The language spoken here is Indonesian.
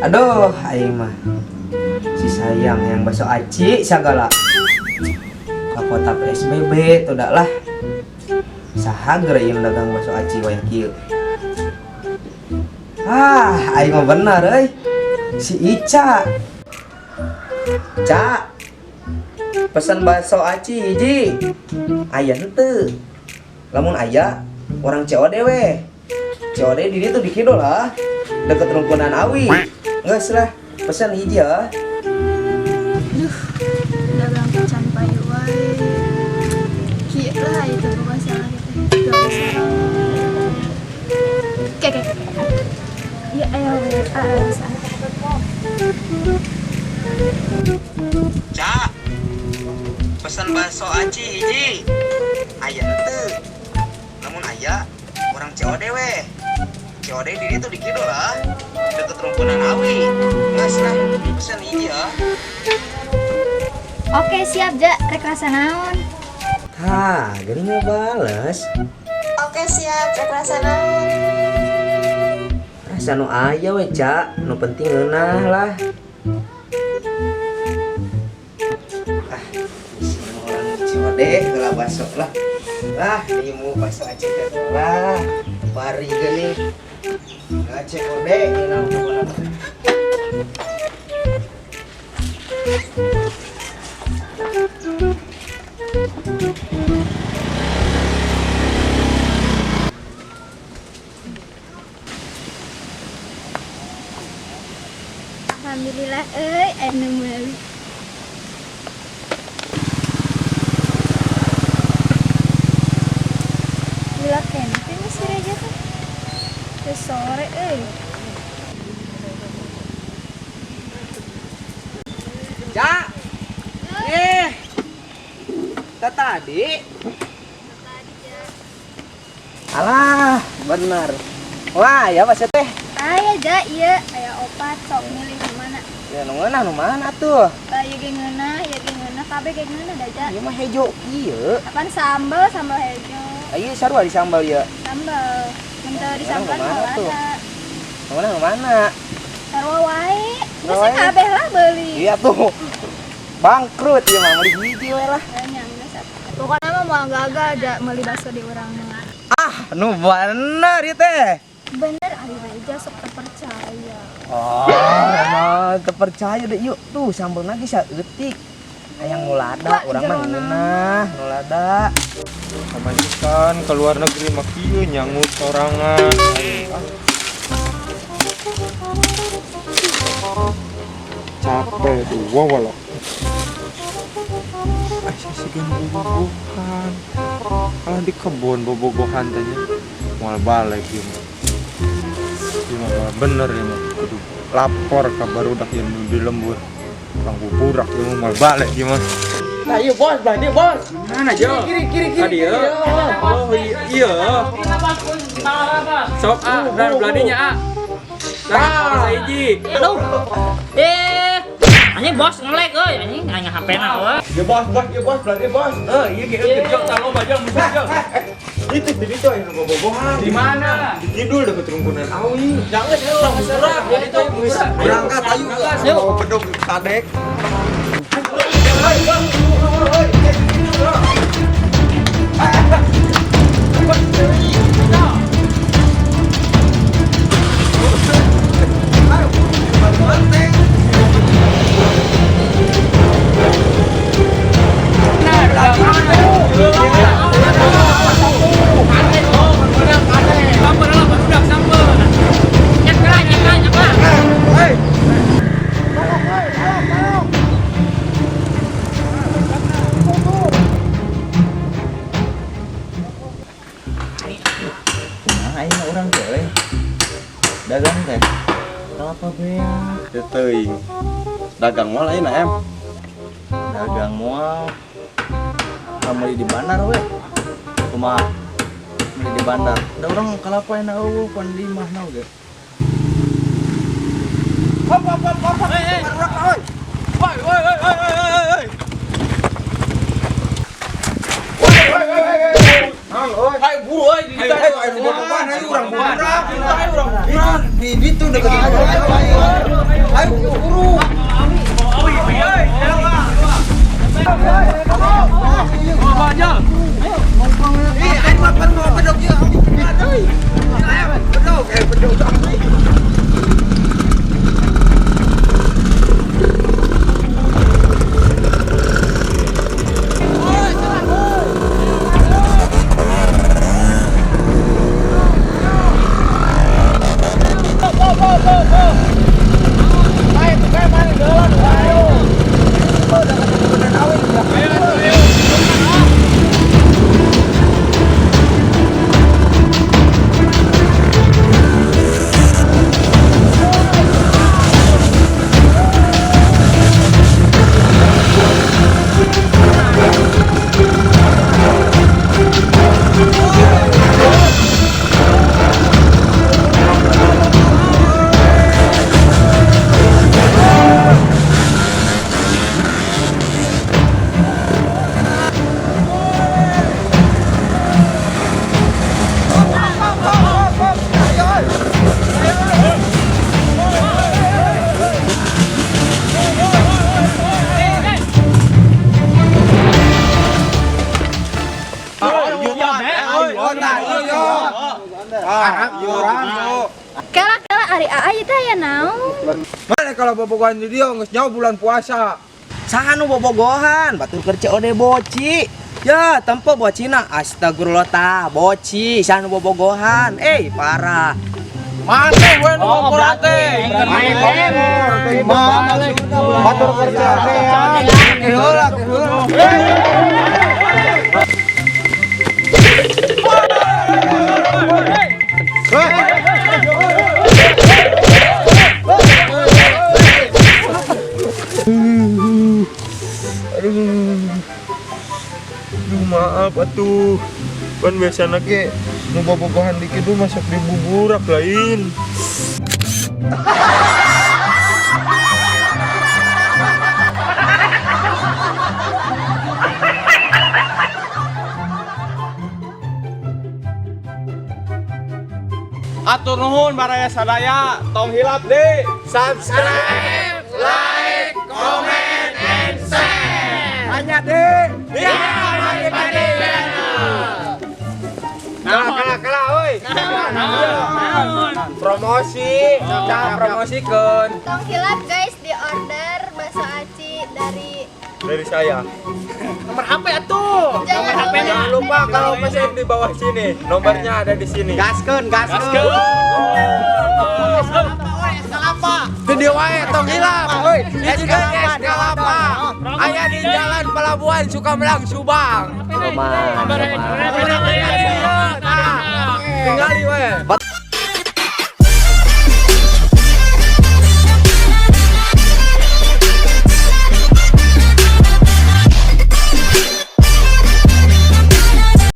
Aduh, aing mah si sayang yang bakso aci segala. Kota PSBB tuh dak lah. Saha geura yang dagang bakso aci wayah kieu. Aing mah bener euy. Si Ica. Ca. Pesan bakso aci hiji. Aya henteu. Lamun aya, orang COD we. COD di ditu di kidul lah. Deket rumpunan Awi. Geus lah, pesan hiji ya. Dagang pecan payu wae. Kieu lah itu bukan salah kita. Oke. Ya ayo Ca. Pesan bakso aci hiji. Aya henteu. Lamun aya, orang COD we. COD di ditu di kidul lah. Deket rumpunan Awi. Geus lah, pesan hiji ya. Oke, siap, Ja. Rek rasa naon? Hah, gini nggak bales. Oke, siap. Rek rasa naon? Rasa nu aya we, Ca. Nu penting eunah lah. Isi orang COD geula bakso lah. Lah, ieu bakso aci teh lah. Bari geuning. Lah COD eunah urang. Alhamdulillah, anu meuli. Gila kente masih aja tuh. Teh sore Ca. Tadi. Alah, bener. Wah, ya Mas teh. Aya, Ja, ieu aya opat sok milih nu mana. Ya nu mana tuh? Ieu ge ngeunah, ieu ge ngeunah, kabeh ge ngeunah da, Ja. Ieu mah hejo kieu. Apaan sambal hejo. Ieu sarua di sambal ya. Sambal. Mun teu disambal Mana mah tuh? ada. Nu mana? Sarua wae. Sarua Geus wae. kabeh lah beuli. Iya tuh. Bangkrut ieu mah meuli hiji we lah. Pokoknya mah mau gagal aja meuli bakso di urang mah. Nu bener ieu teh. Bener ari Reja sok terpercaya. Oh, emang terpercaya deh. Yuk tuh sambelna ge saeutik. Hayang nu lada, urang mah ngeunah, nu lada. Pamajikan ke luar negeri mah kieu nyangut sorangan. Capek dua walau. Asa sigan bobogohan. Kalau di kebun bobogohan tanya. Moal balik ieu mah. Ieu mah bener ieu mah. Kudu lapor ka barudak yang di lembur. Kang buburak ieu mah moal balik ieu mah. Nah, iya bos, belanja bos. Mana Jo? Kiri. Tadi ya. Oh iya. Sok dan beladinya Nah, hiji. Aduh. Anjing bos nge-lag euy, anjing nanya HP-na euy. Ya bos, belanja bos. Iya ge Jo talo bajang musuh Jo. Itu di situ yang bobogohan. Di mana? Di kidul deket rumpunan Awi. Jangan serap, ya itu Berangkat ayo. Yuk. Bedog kadek. Orang teh dagang teh apa bea Teuing. Dagang moal ayeuna em. dagang moal beli di bandar we kumaha beli di bandar da urang kalapa enak eueuh pan di mana oge Hop. Woi. Hai buru euy di Ayo bobogohan, ayo urang burak. Di itu dekat ayo. Ayo buru. Kala ari aya teh ya naon? Mana kalau bobogohan di dia geus nyaho bulan puasa. Saha nu bobogohan batur keur COD boci. Ya, tempo bocina. Astagfirullah tah, boci saha nu bobogohan. Parah. Mate we nu bobogohan teh. Batur kerja teh. Heula. Maaf atuh. Kan biasana ge nu bobogohan dikit tuh masak di buburak lain. Atur nuhun baraya sadaya, tong hilap deh. Subscribe, like, comment, and share. Hanya deh. Kalah, oi. Promosi, jangan promosikeun. Tong hilap guys di order bakso aci dari saya. Nomor HP atuh. Jangan lupa. Jangan lupa kalau pesan di bawah sini, nomornya ada di sini. Gaskeun. Video wae tong hilap, euy. Eskalapa. Aya di Jalan Pelabuhan Sukamelang, Subang. Aman. Tinggali wae.